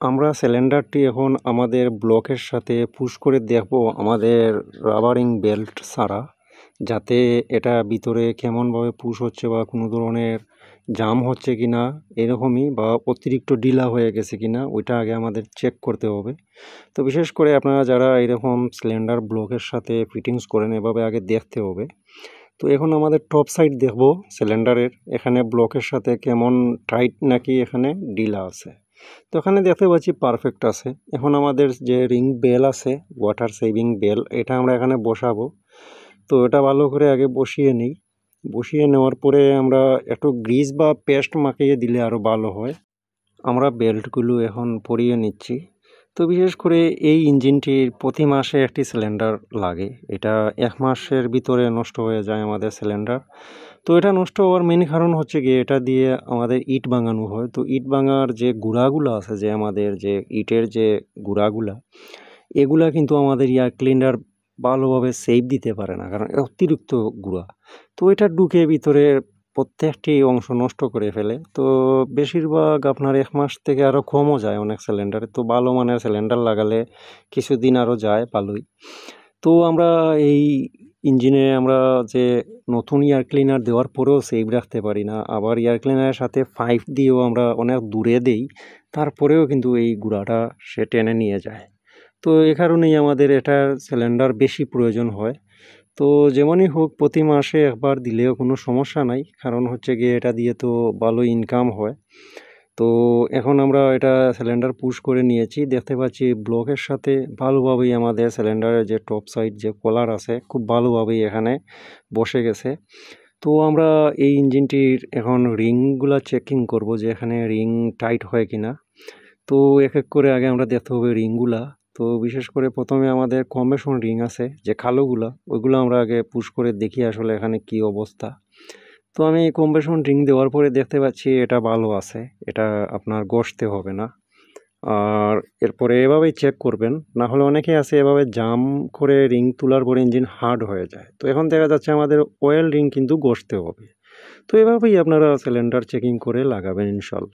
আমরা সিলিন্ডারটি এখন আমাদের ব্লকের সাথে পুশ করে দেখব আমাদের রাবারিং বেল্ট ছাড়া, যাতে এটা ভিতরে কেমনভাবে পুশ হচ্ছে বা কোনো ধরনের জাম হচ্ছে কি না এরকমই, বা অতিরিক্ত ঢিলা হয়ে গেছে কি না ওইটা আগে আমাদের চেক করতে হবে। তো বিশেষ করে আপনারা যারা এরকম সিলিন্ডার ব্লকের সাথে ফিটিংস করেন এভাবে আগে দেখতে হবে। তো এখন আমাদের টপ সাইড দেখব সিলিন্ডারের, এখানে ব্লকের সাথে কেমন টাইট নাকি এখানে ঢিলা আছে। তো এখানে দেখতে পাচ্ছি পারফেক্ট আছে। এখন আমাদের যে রিং বেল আছে, ওয়াটার সেভিং বেল, এটা আমরা এখানে বসাবো। তো এটা ভালো করে আগে বসিয়ে নিই। বসিয়ে নেওয়ার পরে আমরা একটু গ্রিজ বা পেস্ট মাখিয়ে দিলে আরও ভালো হয়। আমরা বেল্টগুলো এখন পরিয়ে নিচ্ছি। তো বিশেষ করে এই ইঞ্জিনটির প্রতি মাসে একটি সিলিন্ডার লাগে। এটা 1 মাসের ভিতরে নষ্ট হয়ে যায় আমাদের সিলিন্ডার। তো এটা নষ্ট হওয়ার মেন কারণ হচ্ছে গিয়ে এটা দিয়ে আমাদের ইট ভাঙানো হয়। তো ইট ভাঙার যে গুঁড়াগুলো আছে, যে আমাদের যে ইটের যে গুঁড়াগুলা, এগুলা কিন্তু আমাদের এয়ার ক্লিনার ভালোভাবে সেভ দিতে পারে না, কারণ অতিরিক্ত গুঁড়া। তো এটা ঢুকে ভিতরে প্রত্যেকটি অংশ নষ্ট করে ফেলে। তো বেশিরভাগ আপনার 1 মাস থেকে আরও কমও যায় অনেক সিলিন্ডারে। তো ভালো মানের সিলিন্ডার লাগালে কিছুদিন আরও যায় ভালোই। তো আমরা এই ইঞ্জিনে আমরা যে নতুন এয়ার ক্লিনার দেওয়ার পরেও সেভ রাখতে পারি না, আবার এয়ার ক্লিনারের সাথে পাইপ দিয়েও আমরা অনেক দূরে দেই, তারপরেও কিন্তু এই গুঁড়াটা সে টেনে নিয়ে যায়। তো এ কারণেই আমাদের এটার সিলিন্ডার বেশি প্রয়োজন হয়। তো যেমনই হোক প্রতি মাসে একবার দিলেও কোনো সমস্যা নাই, কারণ হচ্ছে গিয়ে এটা দিয়ে তো ভালো ইনকাম হয়। তো এখন আমরা এটা সিলিন্ডার পুশ করে নিয়েছি, দেখতে পাচ্ছি ব্লকের সাথে ভালোভাবেই আমাদের সিলিন্ডারের যে টপ সাইড যে কলার আছে খুব ভালোভাবেই এখানে বসে গেছে। তো আমরা এই ইঞ্জিনটির এখন রিংগুলা চেকিং করব যে এখানে রিং টাইট হয় কিনা। তো এক এক করে আগে আমরা দেখতে হবে রিংগুলা। তো বিশেষ করে প্রথমে আমাদের কম্বেশন রিং আছে যে কালোগুলা, ওইগুলো আমরা আগে পুশ করে দেখি আসলে এখানে কি অবস্থা। তো আমি কম্বেশন রিং দেওয়ার পরে দেখতে পাচ্ছি এটা ভালো আছে, এটা আপনার ঘষতে হবে না। আর এরপরে এভাবেই চেক করবেন, না হলে অনেকে আছে এভাবে জাম করে রিং তোলার পরে ইঞ্জিন হার্ড হয়ে যায়। তো এখন দেখা যাচ্ছে আমাদের অয়েল রিং কিন্তু ঘষতে হবে। তো এভাবেই আপনারা সিলিন্ডার চেকিং করে লাগাবেন ইনশাল্লাহ।